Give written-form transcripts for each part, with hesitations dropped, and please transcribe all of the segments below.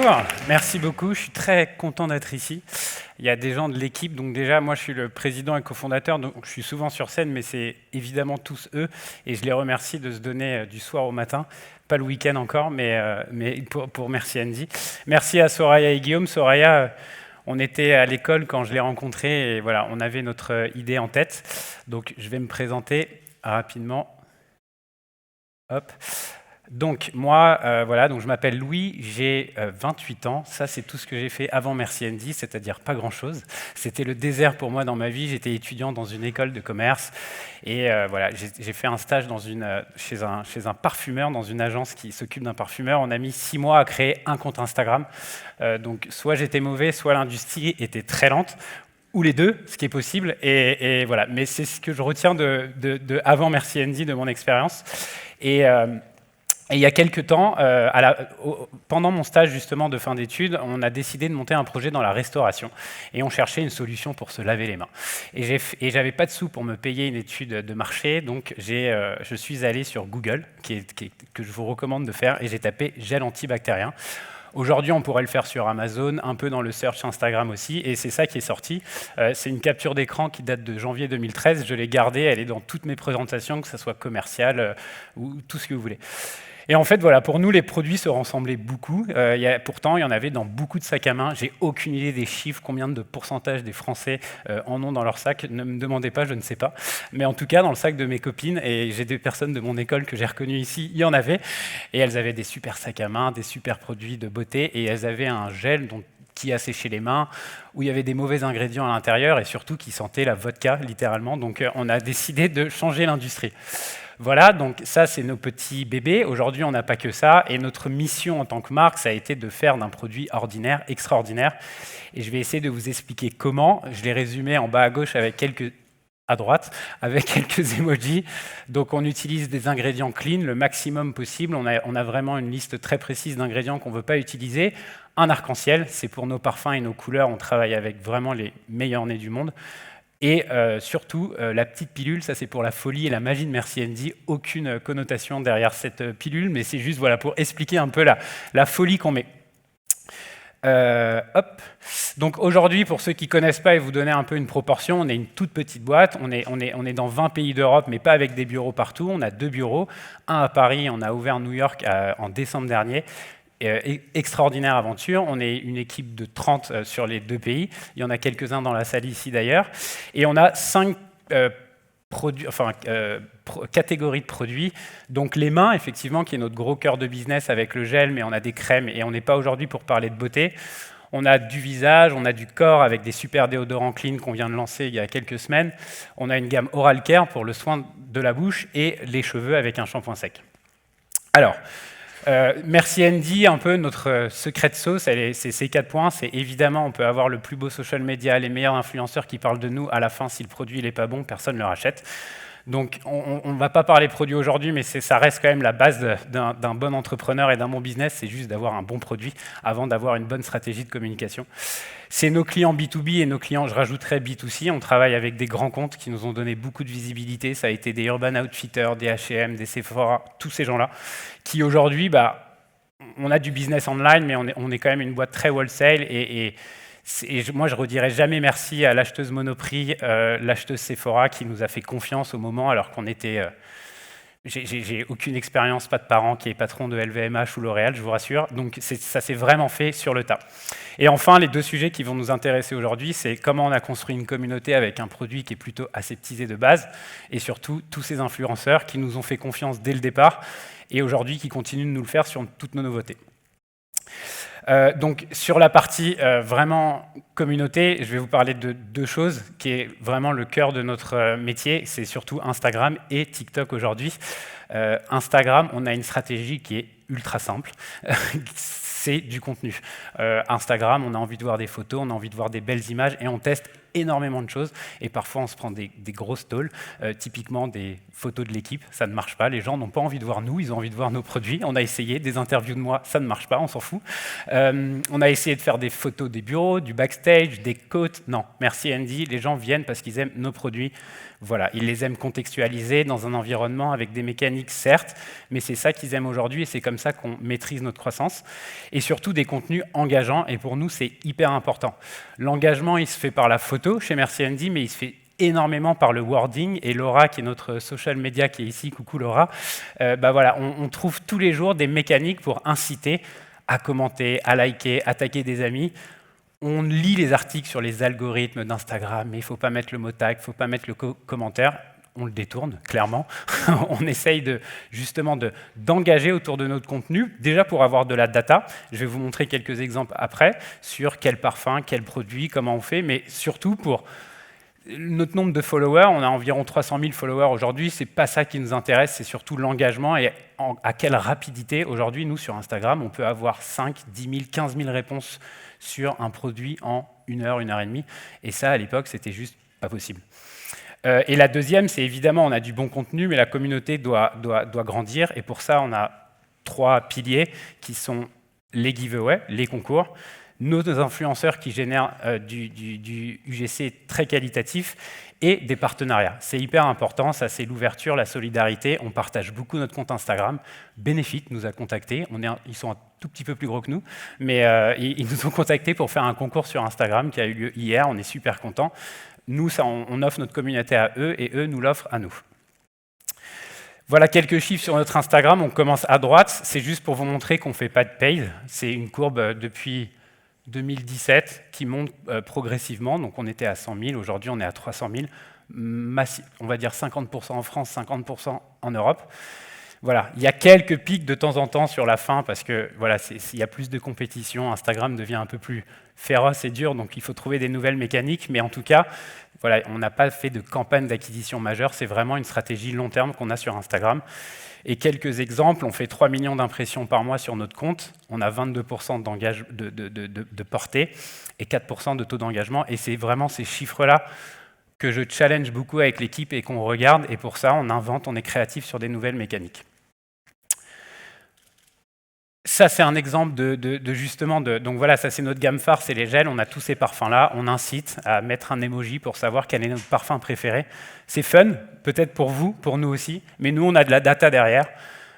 Bonjour, merci beaucoup, je suis très content d'être ici. Il y a des gens de l'équipe, donc déjà moi je suis le président et cofondateur, donc je suis souvent sur scène, mais c'est évidemment tous eux, et je les remercie de se donner du soir au matin, pas le week-end encore, mais pour merci Andy. Merci à Soraya et Guillaume. Soraya, on était à l'école quand je l'ai rencontré, et voilà, on avait notre idée en tête, donc je vais me présenter rapidement. Hop. Donc moi, voilà, donc je m'appelle Louis, j'ai 28 ans. Ça, c'est tout ce que j'ai fait avant Merci Andy, c'est-à-dire pas grand-chose. C'était le désert pour moi dans ma vie. J'étais étudiant dans une école de commerce et voilà, j'ai fait un stage chez un parfumeur, dans une agence qui s'occupe d'un parfumeur. On a mis 6 mois à créer un compte Instagram. Donc soit j'étais mauvais, soit l'industrie était très lente. Ou les deux, ce qui est possible, et voilà. Mais c'est ce que je retiens de avant Merci Andy, de mon expérience. Et il y a quelques temps, pendant mon stage justement de fin d'études, on a décidé de monter un projet dans la restauration. Et on cherchait une solution pour se laver les mains. Et j'avais pas de sous pour me payer une étude de marché, donc je suis allé sur Google, que je vous recommande de faire, et j'ai tapé gel antibactérien. Aujourd'hui, on pourrait le faire sur Amazon, un peu dans le search Instagram aussi, et c'est ça qui est sorti. C'est une capture d'écran qui date de janvier 2013. Je l'ai gardée, elle est dans toutes mes présentations, que ce soit commercial ou tout ce que vous voulez. Et en fait, voilà, pour nous, les produits se ressemblaient beaucoup. Pourtant, il y en avait dans beaucoup de sacs à main. J'ai aucune idée des chiffres, combien de pourcentage des Français en ont dans leur sac. Ne me demandez pas, je ne sais pas. Mais en tout cas, dans le sac de mes copines, et j'ai des personnes de mon école que j'ai reconnues ici, il y en avait. Et elles avaient des super sacs à main, des super produits de beauté, et elles avaient un gel qui asséchait les mains, où il y avait des mauvais ingrédients à l'intérieur, et surtout qui sentait la vodka, littéralement. Donc on a décidé de changer l'industrie. Voilà, donc ça, c'est nos petits bébés. Aujourd'hui, on n'a pas que ça. Et notre mission en tant que marque, ça a été de faire d'un produit ordinaire, extraordinaire. Et je vais essayer de vous expliquer comment. Je l'ai résumé en bas à gauche à droite, avec quelques emojis. Donc, on utilise des ingrédients clean, le maximum possible. On a vraiment une liste très précise d'ingrédients qu'on ne veut pas utiliser. Un arc-en-ciel, c'est pour nos parfums et nos couleurs. On travaille avec vraiment les meilleurs nez du monde. Et surtout, la petite pilule, ça c'est pour la folie et la magie de Merci Andy. Aucune connotation derrière cette pilule, mais c'est juste voilà, pour expliquer un peu la folie qu'on met. Hop. Donc aujourd'hui, pour ceux qui ne connaissent pas et vous donner un peu une proportion, on est une toute petite boîte, on est dans 20 pays d'Europe, mais pas avec des bureaux partout. On a 2 bureaux, un à Paris, on a ouvert New York en décembre dernier. Extraordinaire aventure. On est une équipe de 30 sur les 2 pays. Il y en a quelques-uns dans la salle ici d'ailleurs. Et on a 5 catégories de produits. Donc les mains, effectivement, qui est notre gros cœur de business avec le gel, mais on a des crèmes et on n'est pas aujourd'hui pour parler de beauté. On a du visage, on a du corps avec des super déodorants clean qu'on vient de lancer il y a quelques semaines. On a une gamme Oral Care pour le soin de la bouche et les cheveux avec un shampoing sec. Alors, Merci Andy, un peu notre secret de sauce, c'est ces 4 points. C'est évidemment, on peut avoir le plus beau social media, les meilleurs influenceurs qui parlent de nous. À la fin, si le produit n'est pas bon, personne ne le rachète. Donc, on ne va pas parler produit aujourd'hui, mais ça reste quand même la base d'un bon entrepreneur et d'un bon business. C'est juste d'avoir un bon produit avant d'avoir une bonne stratégie de communication. C'est nos clients B2B et nos clients, je rajouterais B2C. On travaille avec des grands comptes qui nous ont donné beaucoup de visibilité. Ça a été des Urban Outfitters, des H&M, des Sephora, tous ces gens-là, qui aujourd'hui, on a du business online, mais on est quand même une boîte très wholesale. Et moi, je ne redirai jamais merci à l'acheteuse Monoprix, l'acheteuse Sephora, qui nous a fait confiance au moment, alors qu'on était... J'ai aucune expérience, pas de parents qui est patron de LVMH ou L'Oréal, je vous rassure. Donc ça s'est vraiment fait sur le tas. Et enfin, les 2 sujets qui vont nous intéresser aujourd'hui, c'est comment on a construit une communauté avec un produit qui est plutôt aseptisé de base, et surtout tous ces influenceurs qui nous ont fait confiance dès le départ, et aujourd'hui qui continuent de nous le faire sur toutes nos nouveautés. Donc sur la partie vraiment communauté, je vais vous parler de 2 choses qui est vraiment le cœur de notre métier, c'est surtout Instagram et TikTok aujourd'hui. Instagram, on a une stratégie qui est ultra simple, c'est du contenu. Instagram, on a envie de voir des photos, on a envie de voir des belles images et on teste énormément de choses et parfois on se prend des grosses tôles, typiquement des photos de l'équipe, ça ne marche pas, les gens n'ont pas envie de voir nous, ils ont envie de voir nos produits. On a essayé des interviews de moi, ça ne marche pas, on s'en fout. On a essayé de faire des photos des bureaux, du backstage, des côtes. Non, merci Andy, les gens viennent parce qu'ils aiment nos produits. Voilà, ils les aiment contextualisés dans un environnement avec des mécaniques, certes, mais c'est ça qu'ils aiment aujourd'hui et c'est comme ça qu'on maîtrise notre croissance. Et surtout des contenus engageants, et pour nous, c'est hyper important. L'engagement, il se fait par la photo chez Merci Andy, mais il se fait énormément par le wording, et Laura, qui est notre social media, qui est ici, coucou Laura, voilà, on trouve tous les jours des mécaniques pour inciter à commenter, à liker, à taguer des amis. On lit les articles sur les algorithmes d'Instagram, mais il ne faut pas mettre le mot tag, il ne faut pas mettre le commentaire. On le détourne, clairement. On essaye justement d'engager autour de notre contenu, déjà pour avoir de la data. Je vais vous montrer quelques exemples après sur quel parfum, quel produit, comment on fait, mais surtout pour notre nombre de followers. On a environ 300 000 followers aujourd'hui. Ce n'est pas ça qui nous intéresse, c'est surtout l'engagement et à quelle rapidité. Aujourd'hui, nous, sur Instagram, on peut avoir 5, 10 000, 15 000 réponses sur un produit en 1 heure, 1 heure et demie. Et ça, à l'époque, c'était juste pas possible. Et la deuxième, c'est évidemment, on a du bon contenu, mais la communauté doit grandir. Et pour ça, on a 3 piliers qui sont les giveaways, les concours, nos influenceurs qui génèrent du UGC très qualitatif et des partenariats. C'est hyper important, ça c'est l'ouverture, la solidarité. On partage beaucoup notre compte Instagram. Benefit nous a contactés, ils sont un tout petit peu plus gros que nous, mais ils nous ont contactés pour faire un concours sur Instagram qui a eu lieu hier, on est super contents. Nous, on offre notre communauté à eux et eux nous l'offrent à nous. Voilà quelques chiffres sur notre Instagram. On commence à droite. C'est juste pour vous montrer qu'on ne fait pas de paid. C'est une courbe depuis 2017 qui monte progressivement. Donc on était à 100 000. Aujourd'hui, on est à 300 000. On va dire 50% en France, 50% en Europe. Voilà, il y a quelques pics de temps en temps sur la fin parce que voilà, il y a plus de compétition, Instagram devient un peu plus féroce et dur, donc il faut trouver des nouvelles mécaniques, mais en tout cas, voilà, on n'a pas fait de campagne d'acquisition majeure, c'est vraiment une stratégie long terme qu'on a sur Instagram. Et quelques exemples, on fait 3 millions d'impressions par mois sur notre compte, on a 22% de portée et 4% de taux d'engagement, et c'est vraiment ces chiffres-là que je challenge beaucoup avec l'équipe et qu'on regarde, et pour ça, on invente, on est créatif sur des nouvelles mécaniques. Ça, c'est un exemple donc voilà, ça c'est notre gamme phare, c'est les gels, on a tous ces parfums-là, on incite à mettre un emoji pour savoir quel est notre parfum préféré. C'est fun, peut-être pour vous, pour nous aussi, mais nous, on a de la data derrière.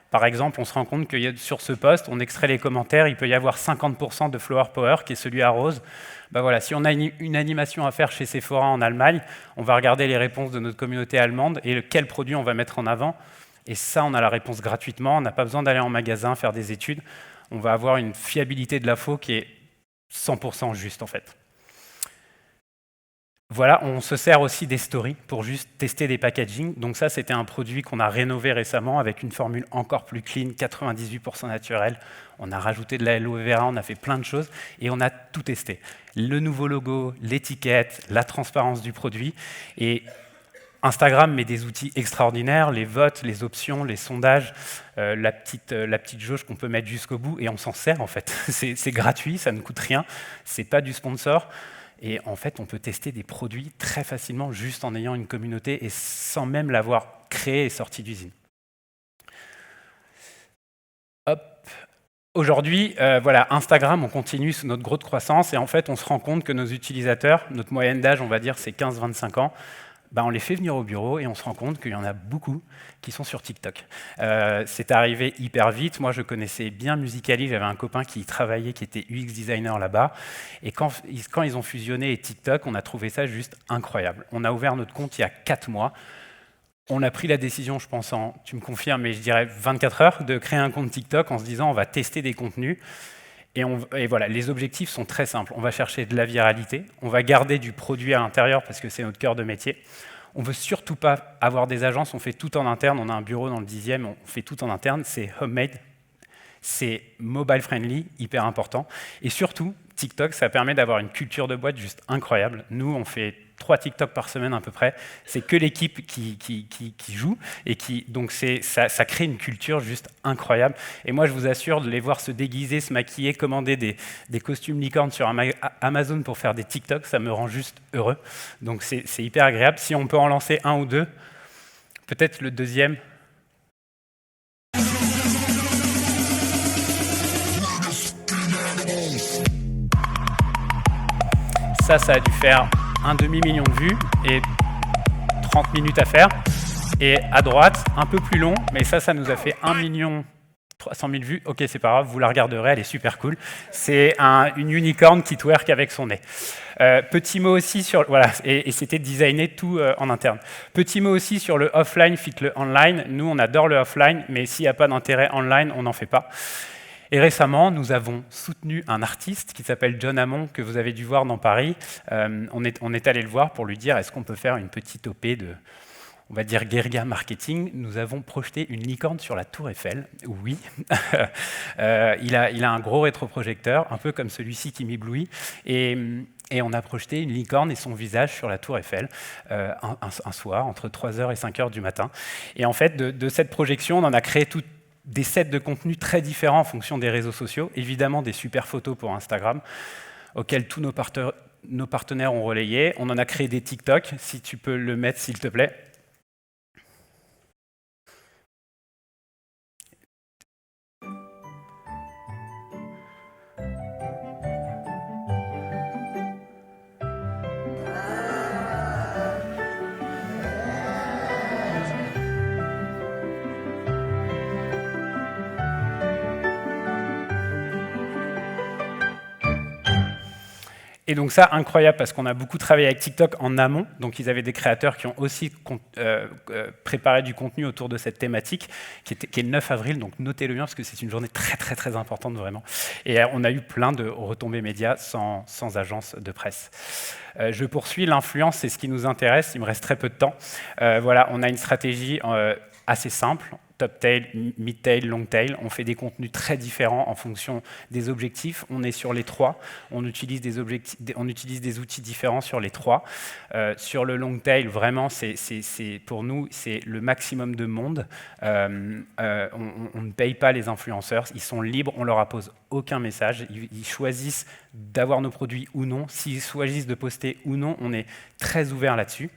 Par exemple, on se rend compte que sur ce post, on extrait les commentaires, il peut y avoir 50% de Flower Power, qui est celui à rose. Voilà, si on a une animation à faire chez Sephora en Allemagne, on va regarder les réponses de notre communauté allemande et quel produit on va mettre en avant. Et ça, on a la réponse gratuitement, on n'a pas besoin d'aller en magasin, faire des études. On va avoir une fiabilité de l'info qui est 100% juste, en fait. Voilà, on se sert aussi des stories pour juste tester des packaging. Donc ça, c'était un produit qu'on a rénové récemment avec une formule encore plus clean, 98% naturelle. On a rajouté de l'aloe vera, on a fait plein de choses et on a tout testé. Le nouveau logo, l'étiquette, la transparence du produit. Et Instagram met des outils extraordinaires, les votes, les options, les sondages, la petite jauge qu'on peut mettre jusqu'au bout, et on s'en sert en fait. C'est gratuit, ça ne coûte rien, c'est pas du sponsor, et en fait on peut tester des produits très facilement juste en ayant une communauté et sans même l'avoir créé et sorti d'usine. Hop. Aujourd'hui, voilà, Instagram, on continue notre growth croissance, et en fait on se rend compte que nos utilisateurs, notre moyenne d'âge, on va dire, c'est 15-25 ans, on les fait venir au bureau et on se rend compte qu'il y en a beaucoup qui sont sur TikTok. C'est arrivé hyper vite. Moi, je connaissais bien Musical.ly. J'avais un copain qui y travaillait, qui était UX designer là-bas. Et quand ils ont fusionné et TikTok, on a trouvé ça juste incroyable. On a ouvert notre compte il y a 4 mois. On a pris la décision, je pense, tu me confirmes, mais je dirais 24 heures, de créer un compte TikTok en se disant on va tester des contenus. Et voilà, les objectifs sont très simples. On va chercher de la viralité, on va garder du produit à l'intérieur parce que c'est notre cœur de métier. On ne veut surtout pas avoir des agences, on fait tout en interne. On a un bureau dans le 10e, on fait tout en interne. C'est homemade, c'est mobile friendly, hyper important. Et surtout, TikTok, ça permet d'avoir une culture de boîte juste incroyable. Nous, on fait 3 TikTok par semaine à peu près. C'est que l'équipe qui joue, et donc ça crée une culture juste incroyable. Et moi, je vous assure, de les voir se déguiser, se maquiller, commander des costumes licornes sur Amazon pour faire des TikTok, ça me rend juste heureux. Donc c'est hyper agréable. Si on peut en lancer un ou deux, peut-être le deuxième. Ça a dû faire un demi-million de vues et 30 minutes à faire. Et à droite, un peu plus long, mais ça nous a fait 1 300 000 vues. Ok, c'est pas grave, vous la regarderez, elle est super cool. C'est une unicorn qui twerk avec son nez. Petit mot aussi sur... Voilà, et c'était designé tout en interne. Petit mot aussi sur le offline fit le online. Nous, on adore le offline, mais s'il n'y a pas d'intérêt online, on n'en fait pas. Et récemment, nous avons soutenu un artiste qui s'appelle John Hammond, que vous avez dû voir dans Paris. On est allé le voir pour lui dire, est-ce qu'on peut faire une petite OP de, on va dire, guérilla marketing. Nous avons projeté une licorne sur la Tour Eiffel. Oui. Il a un gros rétroprojecteur, un peu comme celui-ci qui m'éblouit. Et on a projeté une licorne et son visage sur la Tour Eiffel un soir, entre 3h et 5h du matin. Et en fait, de cette projection, on en a créé des sets de contenu très différents en fonction des réseaux sociaux. Évidemment, des super photos pour Instagram, auxquelles tous nos partenaires ont relayé. On en a créé des TikTok, si tu peux le mettre, s'il te plaît. Et donc ça, incroyable, parce qu'on a beaucoup travaillé avec TikTok en amont. Donc ils avaient des créateurs qui ont aussi préparé du contenu autour de cette thématique, qui est le 9 avril, donc notez-le bien, parce que c'est une journée très, très, très importante, vraiment. Et on a eu plein de retombées médias sans agence de presse. Je poursuis, l'influence, c'est ce qui nous intéresse, il me reste très peu de temps. Voilà, on a une stratégie assez simple. Top tail, mid tail, long tail. On fait des contenus très différents en fonction des objectifs. On est sur les trois. On utilise des outils différents sur les trois. Sur le long tail, vraiment, pour nous, c'est le maximum de monde. On ne paye pas les influenceurs. Ils sont libres. On leur impose aucun message. Ils choisissent d'avoir nos produits ou non. S'ils choisissent de poster ou non, on est très ouvert là-dessus.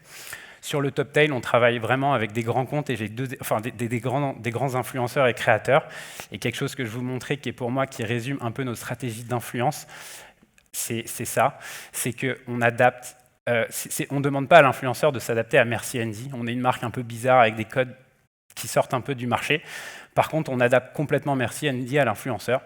Sur le top tail, on travaille vraiment avec des grands comptes et j'ai des grands influenceurs et créateurs. Et quelque chose que je vous montrer qui est pour moi, qui résume un peu nos stratégies d'influence, c'est ça, c'est qu'on adapte, on ne demande pas à l'influenceur de s'adapter à Merci Andy. On est une marque un peu bizarre avec des codes qui sortent un peu du marché. Par contre, on adapte complètement Merci Andy à l'influenceur.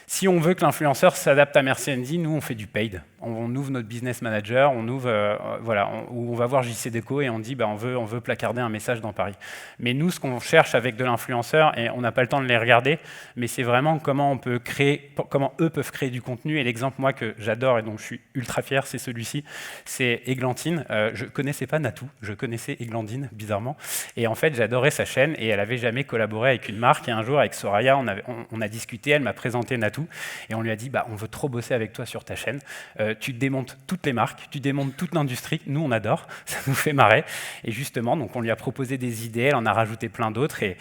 Si on veut que l'influenceur s'adapte à Merci Andy, nous, on fait du paid. On ouvre notre business manager, où on va voir JC Déco et on dit on veut placarder un message dans Paris. Mais nous, ce qu'on cherche avec de l'influenceur, et on n'a pas le temps de les regarder, mais c'est vraiment comment eux peuvent créer du contenu. Et l'exemple, moi, que j'adore et dont je suis ultra fier, c'est celui-ci. C'est Églantine. Je ne connaissais pas Natou, je connaissais Églantine, bizarrement. Et en fait, j'adorais sa chaîne et elle n'avait jamais collaboré avec une marque. Et un jour, avec Soraya, on a discuté, elle m'a présenté Natou et on lui a dit on veut trop bosser avec toi sur ta chaîne. Tu démontes toutes les marques, tu démontes toute l'industrie. Nous, on adore, ça nous fait marrer. Et justement, donc, on lui a proposé des idées, elle en a rajouté plein d'autres et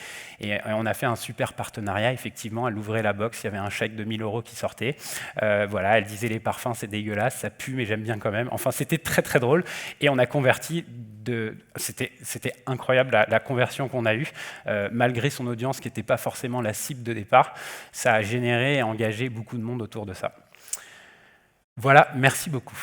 on a fait un super partenariat. Effectivement, elle ouvrait la box, il y avait un chèque de 1 000 € qui sortait. Voilà, elle disait les parfums, c'est dégueulasse, ça pue, mais j'aime bien quand même. Enfin, c'était très, très drôle. Et on a converti c'était incroyable la conversion qu'on a eue, malgré son audience qui n'était pas forcément la cible de départ. Ça a généré et engagé beaucoup de monde autour de ça. Voilà, merci beaucoup.